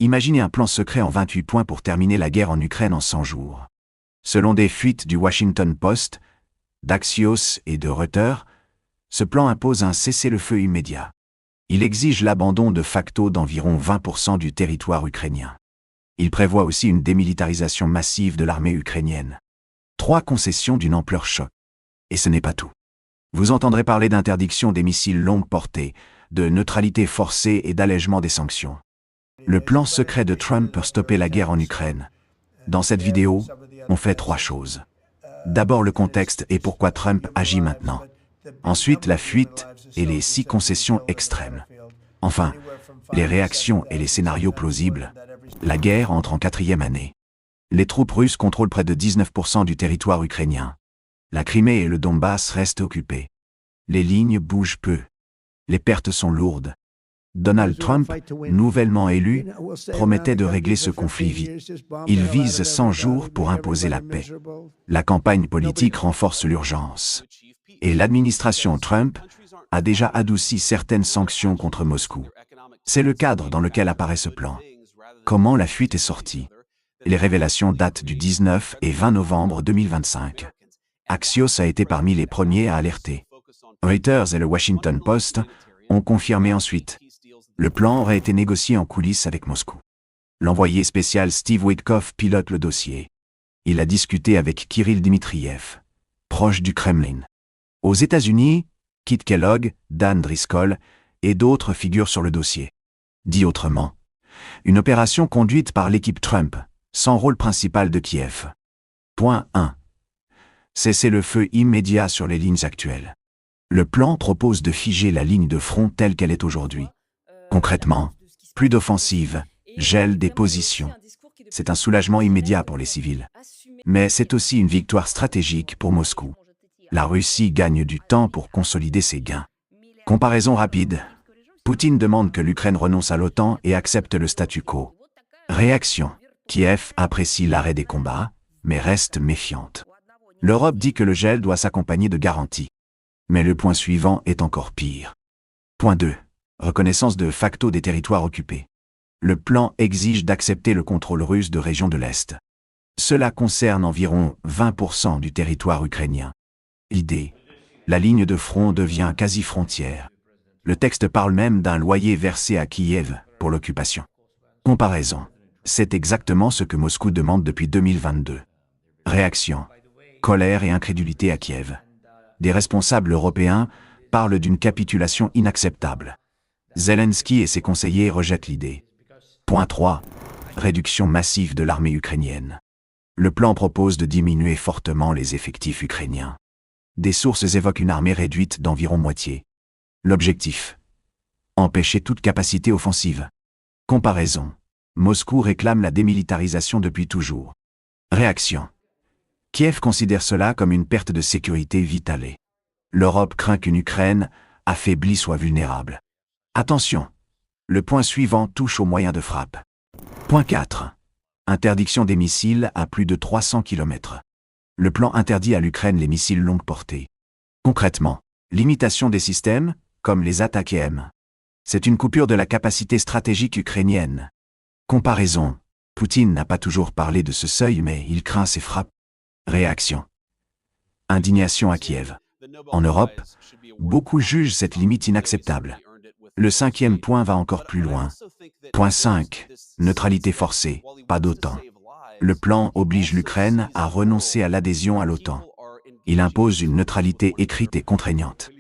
Imaginez un plan secret en 28 points pour terminer la guerre en Ukraine en 100 jours. Selon des fuites du Washington Post, d'Axios et de Reuters, ce plan impose un cessez-le-feu immédiat. Il exige l'abandon de facto d'environ 20% du territoire ukrainien. Il prévoit aussi une démilitarisation massive de l'armée ukrainienne. 3 concessions d'une ampleur choc. Et ce n'est pas tout. Vous entendrez parler d'interdiction des missiles longue portée, de neutralité forcée et d'allègement des sanctions. Le plan secret de Trump pour stopper la guerre en Ukraine. Dans cette vidéo, on fait 3 choses. D'abord le contexte et pourquoi Trump agit maintenant. Ensuite la fuite et les 6 concessions extrêmes. Enfin, les réactions et les scénarios plausibles. La guerre entre en 4e année. Les troupes russes contrôlent près de 19% du territoire ukrainien. La Crimée et le Donbass restent occupés. Les lignes bougent peu. Les pertes sont lourdes. Donald Trump, nouvellement élu, promettait de régler ce conflit vite. Il vise 100 jours pour imposer la paix. La campagne politique renforce l'urgence. Et l'administration Trump a déjà adouci certaines sanctions contre Moscou. C'est le cadre dans lequel apparaît ce plan. Comment la fuite est sortie? Les révélations datent du 19 et 20 novembre 2025. Axios a été parmi les premiers à alerter. Reuters et le Washington Post ont confirmé ensuite. Le plan aurait été négocié en coulisses avec Moscou. L'envoyé spécial Steve Witkoff pilote le dossier. Il a discuté avec Kirill Dmitriev, proche du Kremlin. Aux États-Unis, Kit Kellogg, Dan Driscoll et d'autres figurent sur le dossier. Dit autrement, une opération conduite par l'équipe Trump, sans rôle principal de Kiev. Point 1. Cessez-le-feu immédiat sur les lignes actuelles. Le plan propose de figer la ligne de front telle qu'elle est aujourd'hui. Concrètement, plus d'offensive, gel des positions. C'est un soulagement immédiat pour les civils. Mais c'est aussi une victoire stratégique pour Moscou. La Russie gagne du temps pour consolider ses gains. Comparaison rapide. Poutine demande que l'Ukraine renonce à l'OTAN et accepte le statu quo. Réaction. Kiev apprécie l'arrêt des combats, mais reste méfiante. L'Europe dit que le gel doit s'accompagner de garanties. Mais le point suivant est encore pire. Point 2. Reconnaissance de facto des territoires occupés. Le plan exige d'accepter le contrôle russe de régions de l'Est. Cela concerne environ 20% du territoire ukrainien. Idée. La ligne de front devient quasi-frontière. Le texte parle même d'un loyer versé à Kiev pour l'occupation. Comparaison. C'est exactement ce que Moscou demande depuis 2022. Réaction. Colère et incrédulité à Kiev. Des responsables européens parlent d'une capitulation inacceptable. Zelensky et ses conseillers rejettent l'idée. Point 3. Réduction massive de l'armée ukrainienne. Le plan propose de diminuer fortement les effectifs ukrainiens. Des sources évoquent une armée réduite d'environ moitié. L'objectif. Empêcher toute capacité offensive. Comparaison. Moscou réclame la démilitarisation depuis toujours. Réaction. Kiev considère cela comme une perte de sécurité vitale. L'Europe craint qu'une Ukraine affaiblie soit vulnérable. Attention. Le point suivant touche aux moyens de frappe. Point 4. Interdiction des missiles à plus de 300 km. Le plan interdit à l'Ukraine les missiles longue portée. Concrètement, limitation des systèmes, comme les ATACMS. C'est une coupure de la capacité stratégique ukrainienne. Comparaison. Poutine n'a pas toujours parlé de ce seuil mais il craint ces frappes. Réaction. Indignation à Kiev. En Europe, beaucoup jugent cette limite inacceptable. Le 5e point va encore plus loin. Point 5. Neutralité forcée, pas d'OTAN. Le plan oblige l'Ukraine à renoncer à l'adhésion à l'OTAN. Il impose une neutralité écrite et contraignante.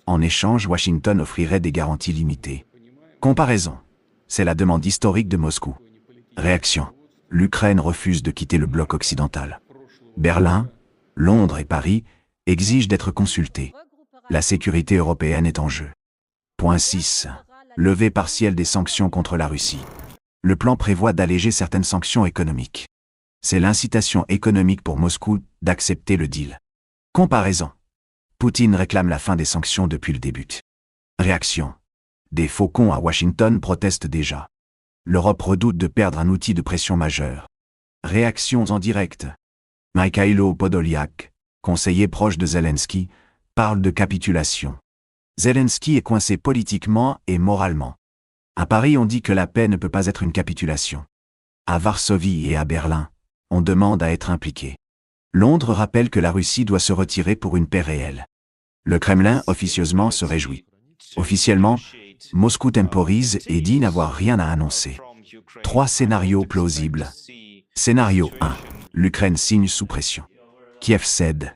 En échange, Washington offrirait des garanties limitées. Comparaison. C'est la demande historique de Moscou. Réaction. L'Ukraine refuse de quitter le bloc occidental. Berlin, Londres et Paris exigent d'être consultés. La sécurité européenne est en jeu. Point 6. Levée partielle des sanctions contre la Russie. Le plan prévoit d'alléger certaines sanctions économiques. C'est l'incitation économique pour Moscou d'accepter le deal. Comparaison. Poutine réclame la fin des sanctions depuis le début. Réaction. Des faucons à Washington protestent déjà. L'Europe redoute de perdre un outil de pression majeur. Réactions en direct. Mikhailo Podolyak, conseiller proche de Zelensky, parle de capitulation. Zelensky est coincé politiquement et moralement. À Paris, on dit que la paix ne peut pas être une capitulation. À Varsovie et à Berlin, on demande à être impliqué. Londres rappelle que la Russie doit se retirer pour une paix réelle. Le Kremlin officieusement se réjouit. Officiellement, Moscou temporise et dit n'avoir rien à annoncer. 3 scénarios plausibles. Scénario 1. L'Ukraine signe sous pression. Kiev cède.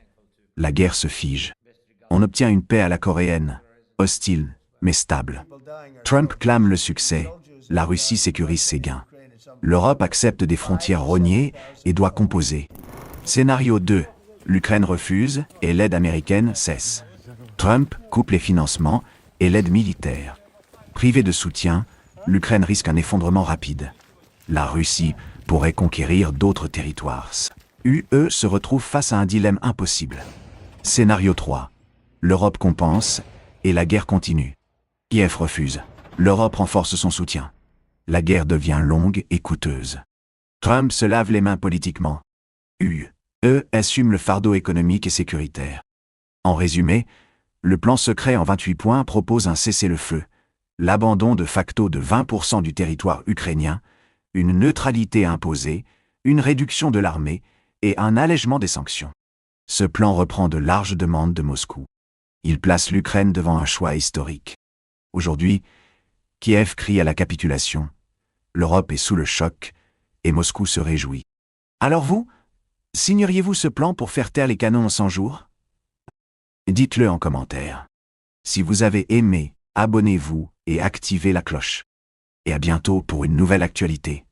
La guerre se fige. On obtient une paix à la coréenne, hostile, mais stable. Trump clame le succès. La Russie sécurise ses gains. L'Europe accepte des frontières rognées et doit composer. Scénario 2. L'Ukraine refuse et l'aide américaine cesse. Trump coupe les financements et l'aide militaire. Privée de soutien, l'Ukraine risque un effondrement rapide. La Russie pourrait conquérir d'autres territoires. UE se retrouve face à un dilemme impossible. Scénario 3. L'Europe compense et la guerre continue. Kiev refuse. L'Europe renforce son soutien. La guerre devient longue et coûteuse. Trump se lave les mains politiquement. UE assume le fardeau économique et sécuritaire. En résumé, le plan secret en 28 points propose un cessez-le-feu, l'abandon de facto de 20% du territoire ukrainien, une neutralité imposée, une réduction de l'armée et un allègement des sanctions. Ce plan reprend de larges demandes de Moscou. Il place l'Ukraine devant un choix historique. Aujourd'hui, Kiev crie à la capitulation, l'Europe est sous le choc et Moscou se réjouit. Alors vous, signeriez-vous ce plan pour faire taire les canons en 100 jours? Dites-le en commentaire. Si vous avez aimé, abonnez-vous et activez la cloche. Et à bientôt pour une nouvelle actualité.